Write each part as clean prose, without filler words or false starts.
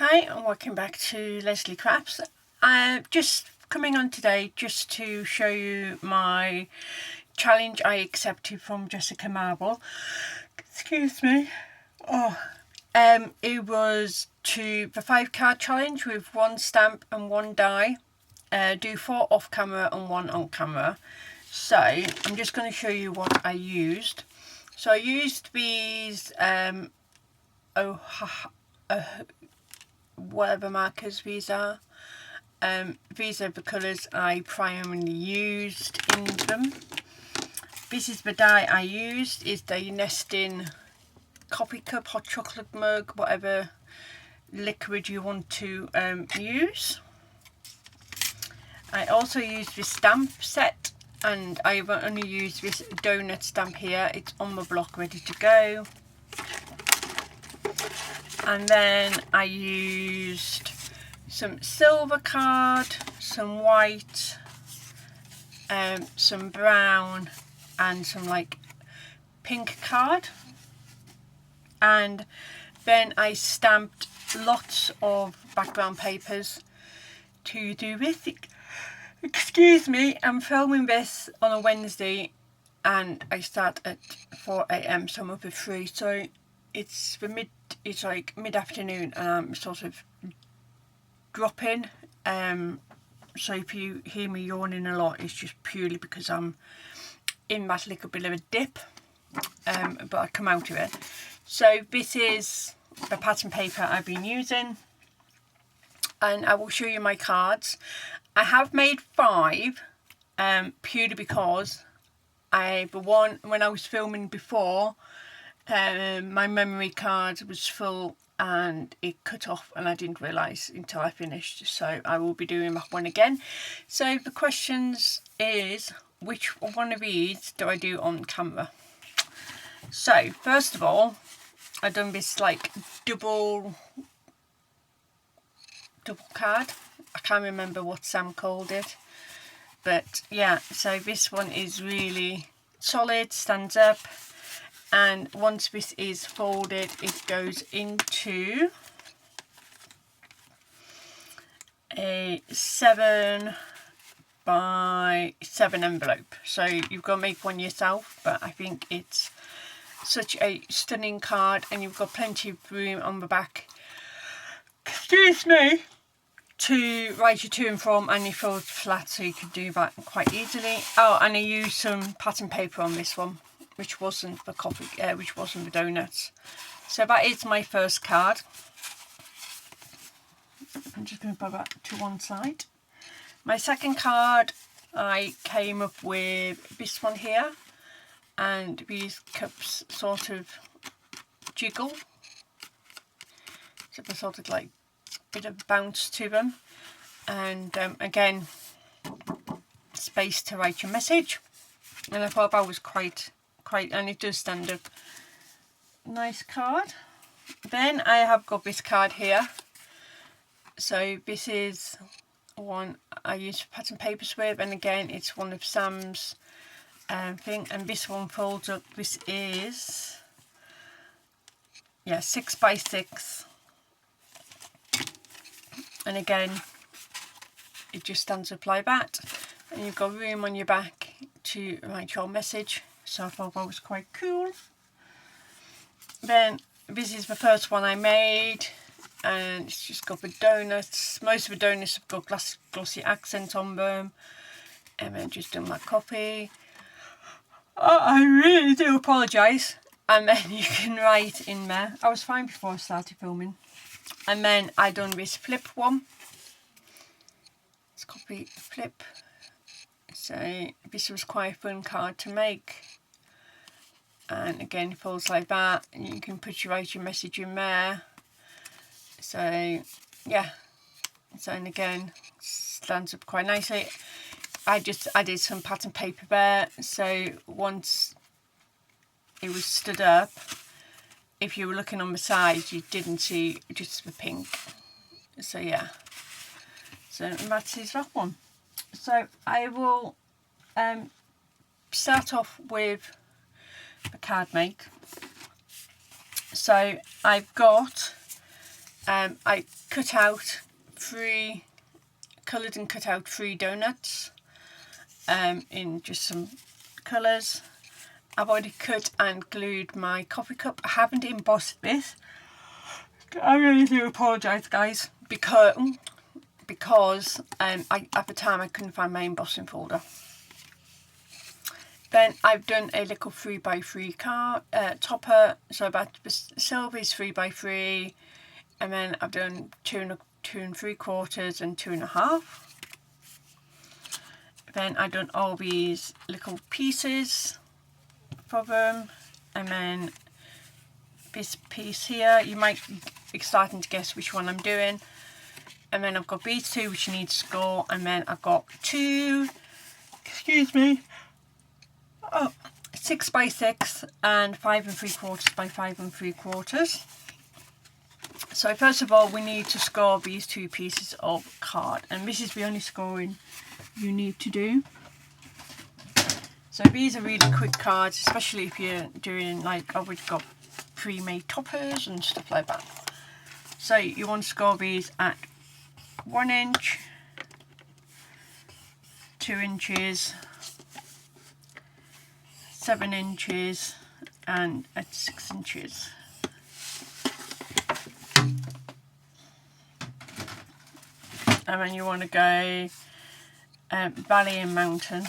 Hi and welcome back to Leslie Crafts. I'm just coming on today just to show you my challenge I accepted from Jessica Marble. Excuse me. It was the 5-card challenge with 1 stamp and 1 die. Do 4 off camera and 1 on camera. So I'm just going to show you what I used. So I used these whatever markers these are. These are the colours I primarily used in them. This is the die I used, is the Nestin coffee cup, hot chocolate mug, whatever liquid you want to use. I also used this stamp set, and I've only used this donut stamp here. It's on the block ready to go. And then I used some silver card, some white, some brown, and some like pink card. And then I stamped lots of background papers to do with it. Excuse me, I'm filming this on a Wednesday and I start at 4 AM, so I'm up at 3, so it's like mid-afternoon and I'm sort of dropping. So if you hear me yawning a lot, it's just purely because I'm in that little bit of a dip, but I come out of it. So this is the pattern paper I've been using, and I will show you my cards. I have made 5, purely because the one when I was filming before, my memory card was full and it cut off and I didn't realise until I finished, so I will be doing that one again. So the questions is, which one of these do I do on camera? So first of all, I've done this like double card. I can't remember what Sam called it, but yeah, so this one is really solid, stands up, and once this is folded it goes into a 7 by 7 envelope. So you've got to make one yourself, but I think it's such a stunning card and you've got plenty of room on the back, excuse me, to write your to and from, and you fold flat so you can do that quite easily. Oh, and I used some pattern paper on this one, which wasn't the coffee, which wasn't the donuts. So that is my first card. I'm just going to put that to one side. My second card, I came up with this one here, and these cups sort of jiggle, so there's sort of like a bit of bounce to them, and again, space to write your message. And I thought that was quite, and it does stand up. Nice card. Then I have got this card here. So this is one I use pattern papers with, and again it's one of Sam's thing, and this one folds up. This is 6 by 6, and again it just stands up like that, and you've got room on your back to write your message, so I thought that was quite cool. Then this is the first one I made, and it's just got the donuts. Most of the donuts have got glossy accents on them, and then just done my copy. Oh, I really do apologise. And then you can write in there. I was fine before I started filming. And then I done this flip one. Let's copy flip. So this was quite a fun card to make. And again, it folds like that, and you can write your message in there. So yeah, so, and again stands up quite nicely. I just added some pattern paper there, so once it was stood up, if you were looking on the side you didn't see just the pink. So yeah, so that is that one. So I will start off with the card make. So I've got I cut out coloured and cut out 3 donuts in just some colours. I've already cut and glued my coffee cup. I haven't embossed this. I really do apologise, guys, because at the time I couldn't find my embossing folder. Then I've done a little 3x3 card topper, so that the silver is 3x3, and then I've done 2 3/4 and 2.5. Then I've done all these little pieces for them, and then this piece here, you might be starting to guess which one I'm doing. And then I've got these 2 which you need to score, and then I've got 2, 6x6 and 5 3/4 by 5 3/4. So first of all, we need to score these 2 pieces of card, and this is the only scoring you need to do. So these are really quick cards, especially if you're doing, like, I've already got pre-made toppers and stuff like that. So you want to score these at 1 inch, 2 inches, 7 inches and at 6 inches. And then you want to go valley and mountain,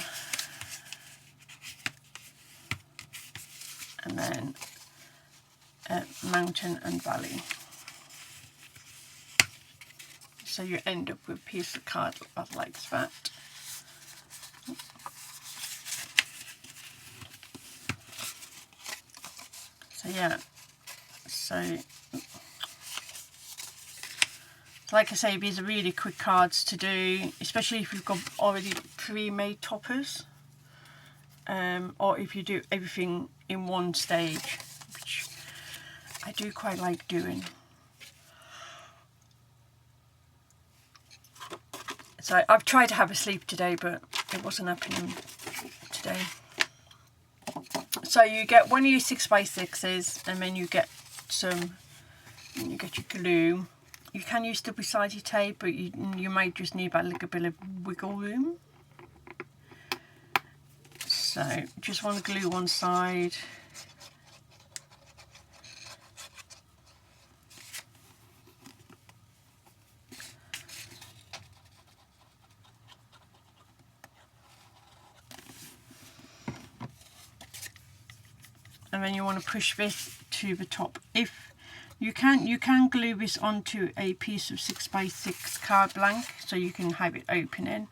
and then mountain and valley. So you end up with a piece of card like that. So yeah, so like I say, these are really quick cards to do, especially if you've got already pre-made toppers, or if you do everything in one stage, which I do quite like doing. So I've tried to have a sleep today, but it wasn't happening today. So you get one of your 6x6s, and then you get your glue. You can use double-sided tape, but you might just need that little bit of wiggle room. So just want to glue one side. And then you want to push this to the top. If you can glue this onto a piece of 6x6 card blank, so you can have it opening,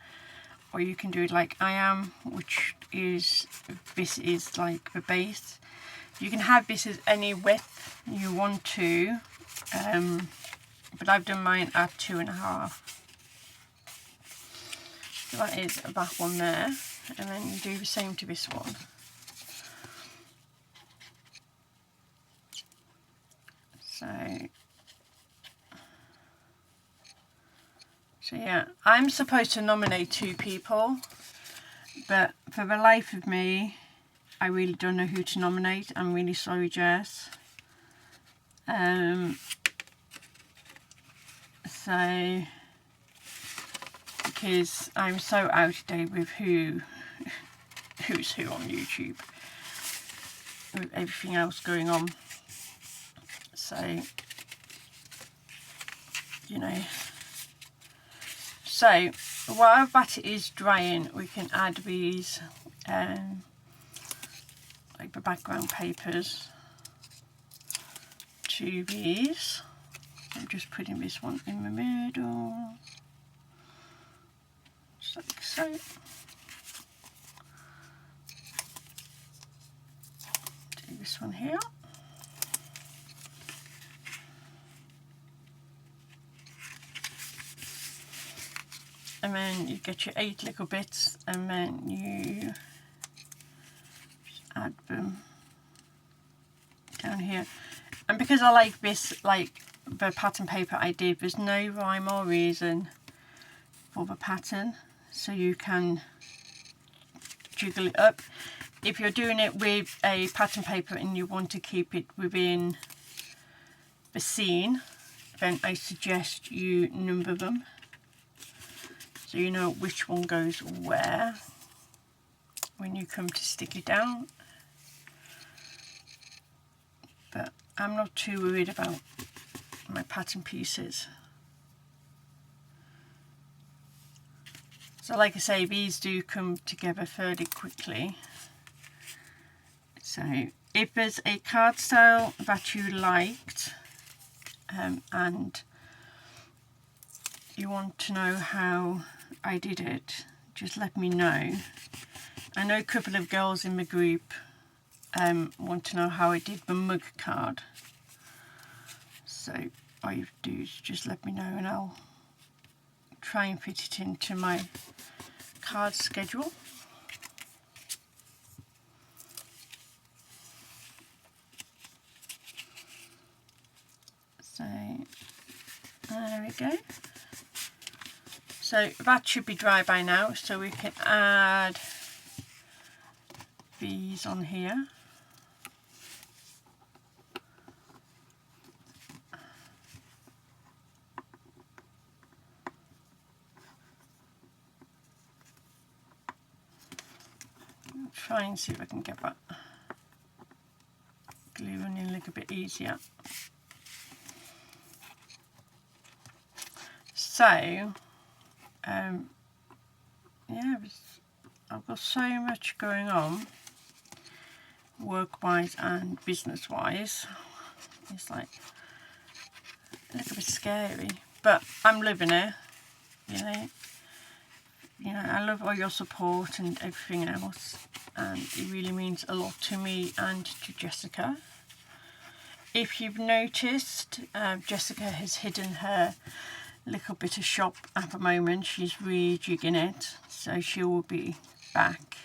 or you can do it like I am, which is, this is like the base. You can have this as any width you want to, but I've done mine at 2.5. So that is that one there, and then you do the same to this one. So yeah, I'm supposed to nominate 2 people, but for the life of me, I really don't know who to nominate. I'm really sorry, Jess. So, because I'm so out of date with who's who on YouTube, with everything else going on. So, you know. So while that is drying, we can add these, like the background papers, to these. I'm just putting this one in the middle, just like so. Do this one here. And then you get your 8 little bits, and then you just add them down here. And because I like this, like the pattern paper I did, there's no rhyme or reason for the pattern, so you can jiggle it up. If you're doing it with a pattern paper and you want to keep it within the scene, then I suggest you number them so you know which one goes where when you come to stick it down. But I'm not too worried about my pattern pieces. So like I say, these do come together fairly quickly. So if there's a card style that you liked and you want to know how I did it, just let me know. I know a couple of girls in the group want to know how I did the mug card. So all you do is just let me know and I'll try and fit it into my card schedule. So there we go. So that should be dry by now, so we can add these on here. I'll try and see if I can get that glue running a little bit easier. So yeah, I've got so much going on work-wise and business-wise. It's like a little bit scary, but I'm living it, you know. I love all your support and everything else, and it really means a lot to me and to Jessica. If you've noticed, Jessica has hidden her little bit of shop at the moment. She's rejigging it, so she will be back.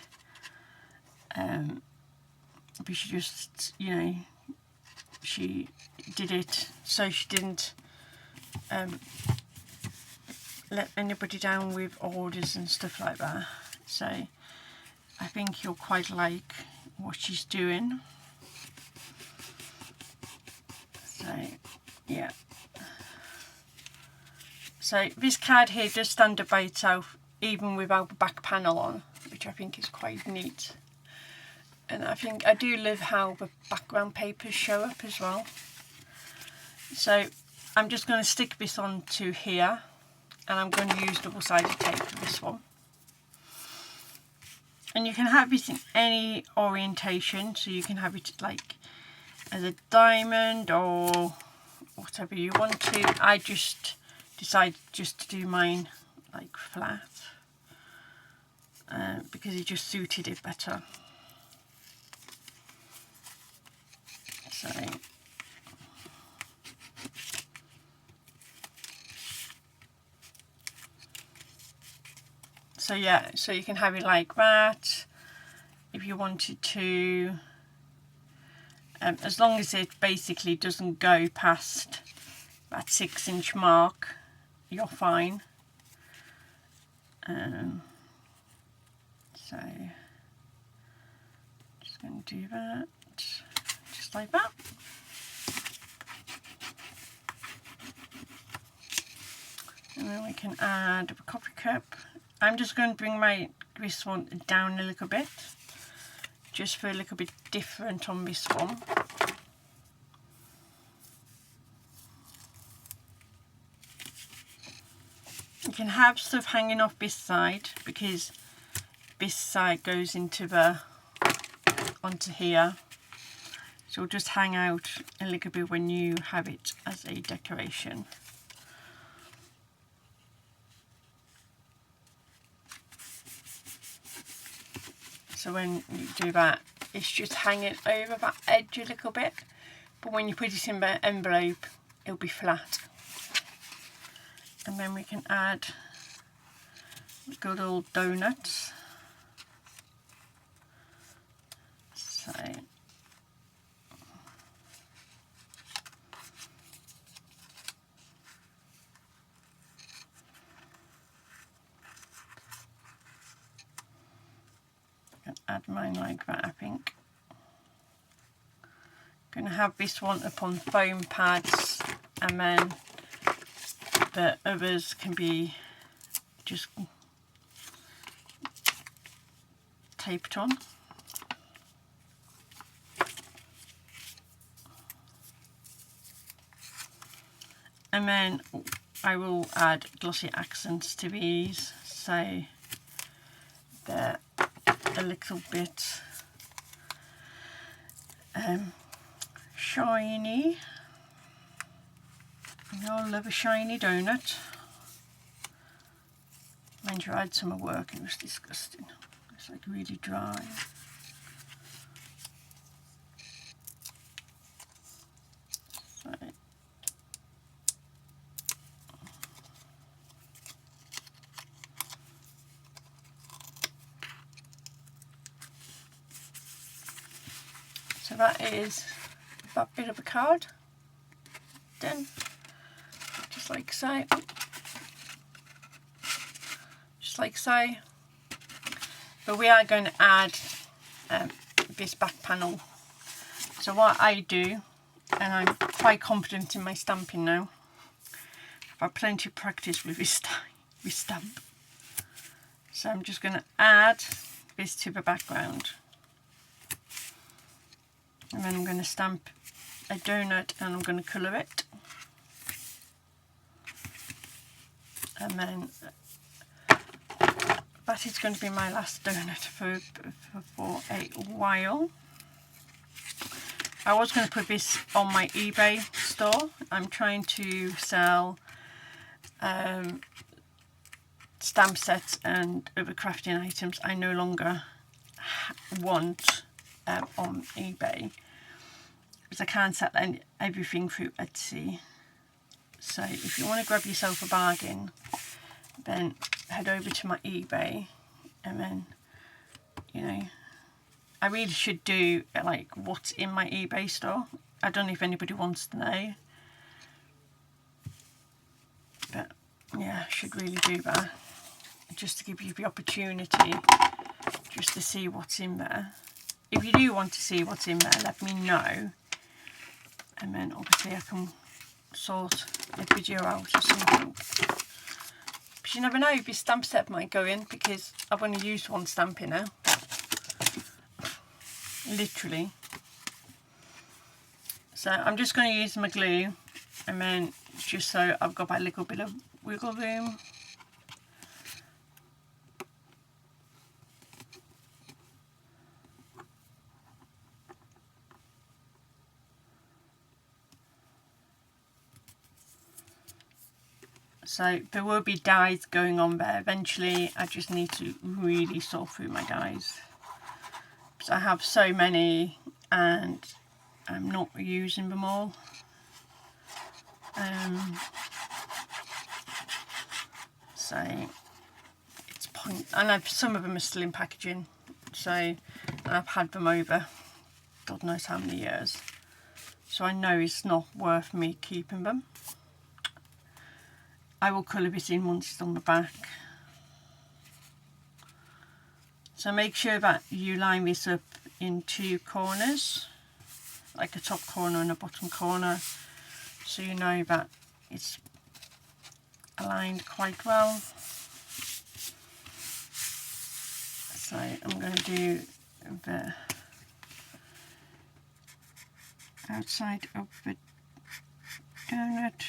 But she just, she did it so she didn't let anybody down with orders and stuff like that. So I think you'll quite like what she's doing. So yeah. So this card here does stand up by itself even without the back panel on, which I think is quite neat. And I think I do love how the background papers show up as well. So I'm just going to stick this onto here, and I'm going to use double-sided tape for this one. And you can have this in any orientation, so you can have it like as a diamond or whatever you want to. I just decided just to do mine like flat because it just suited it better. So yeah, so you can have it like that if you wanted to, as long as it basically doesn't go past that 6-inch mark, you're fine. So just going to do that just like that. And then we can add a coffee cup. I'm just going to bring this one down a little bit, just for a little bit different on this one. You can have stuff hanging off this side because this side goes onto here. So it'll just hang out a little bit when you have it as a decoration. So when you do that, it's just hanging over that edge a little bit, but when you put it in the envelope, it'll be flat. And then we can add good old donuts. So add mine like that, I think. Going to have this one up on foam pads and then but others can be just taped on. And then I will add glossy accents to these, so they're a little bit shiny. You know, I love a shiny donut. Mind you, I had some at work and it was disgusting. It's like really dry. So, that is that bit of a card done, just like so. Just like so. But we are going to add this back panel. So what I do, and I'm quite confident in my stamping now, I've had plenty of practice with this stamp. So I'm just going to add this to the background. And then I'm going to stamp a donut and I'm going to colour it. And then that is going to be my last donut for a while. I was going to put this on my eBay store. I'm trying to sell stamp sets and other crafting items I no longer want on eBay, because I can't sell everything through Etsy. So if you want to grab yourself a bargain, then head over to my eBay, and then, you know, I really should do like what's in my eBay store. I don't know if anybody wants to know, but yeah, I should really do that, just to give you the opportunity just to see what's in there. If you do want to see what's in there, let me know, and then obviously I can sort a video out or something. But you never know, this stamp set might go in, because I've only used one stamp in now. Literally. So I'm just going to use my glue, and then just so I've got a little bit of wiggle room. So there will be dies going on there eventually. I just need to really sort through my dies, because I have so many and I'm not using them all. So it's point, and some of them are still in packaging. So I've had them over God knows how many years. So I know it's not worth me keeping them. I will colour this in once it's on the back. So make sure that you line this up in two corners, like a top corner and a bottom corner, so you know that it's aligned quite well. So I'm going to do the outside of the donut.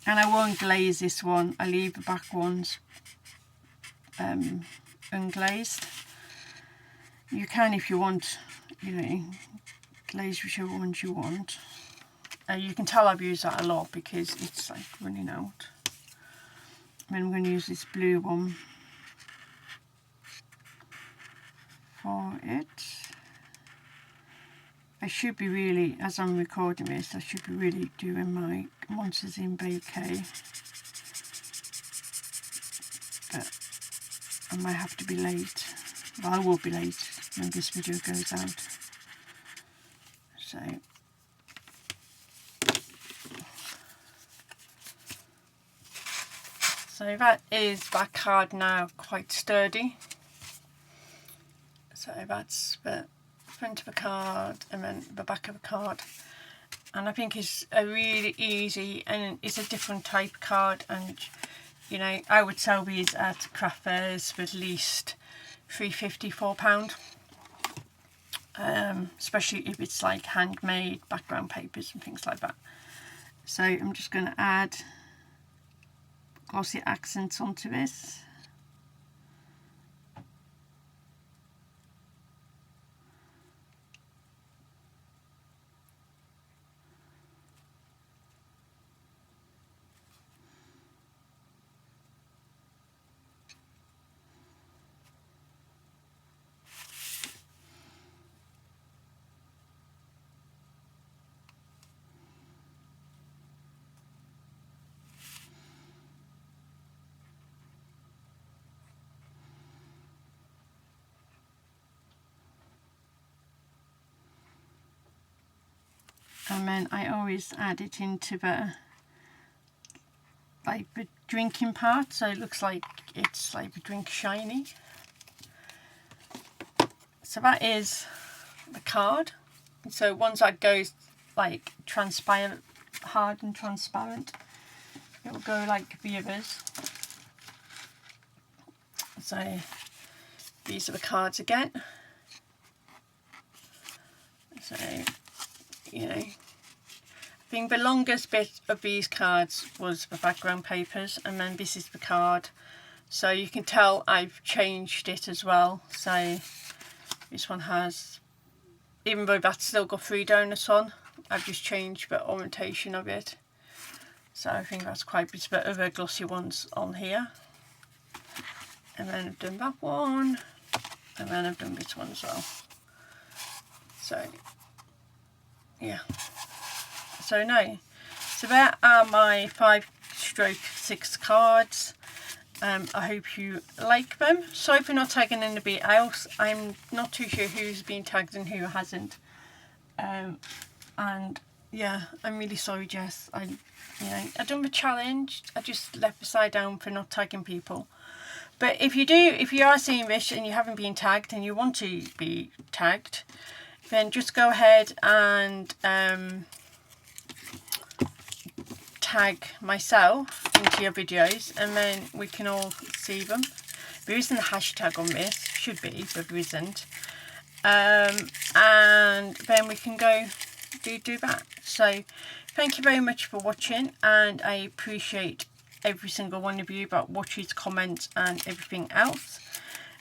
And I won't glaze this one, I leave the back ones unglazed. You can, if you want, you know, glaze whichever ones you want. You can tell I've used that a lot because it's like running out. And then I'm going to use this blue one for it. I should be really, as I'm recording this, I should be really doing my Monsters in Vacay. But I might have to be late. Well, I will be late when this video goes out. So that is that card now, quite sturdy. So that's the front of the card and then the back of the card. and I think it's a really easy, and it's a different type card, and you know, I would sell these at craft fairs for at least £3.50, £4, especially if it's like handmade background papers and things like that. So I'm just going to add glossy accents onto this. And then I always add it into the like the drinking part, so it looks like it's like the drink shiny. So that is the card. So once that goes like transparent, hard and transparent, it will go like the others. So these are the cards again. So, you know, I think the longest bit of these cards was the background papers, and then this is the card. So you can tell I've changed it as well. So this one has, even though that's still got 3 donuts on, I've just changed the orientation of it. So I think that's quite good. But other glossy ones on here. And then I've done that one. And then I've done this one as well. So, yeah. So no. So there are my 5/6 cards. I hope you like them. Sorry for not tagging anybody else. I'm not too sure who's been tagged and who hasn't. And yeah, I'm really sorry, Jess. I done the challenge. I just left the side down for not tagging people. But if you are seeing this and you haven't been tagged and you want to be tagged, then just go ahead and tag myself into your videos, and then we can all see them. There isn't a hashtag on this, should be, but there isn't. And then we can go do that. So thank you very much for watching, and I appreciate every single one of you that watches, comments and everything else.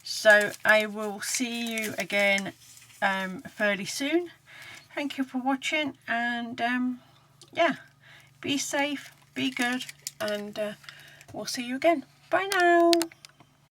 So I will see you again fairly soon. Thank you for watching, and yeah, be safe, be good, and we'll see you again. Bye now.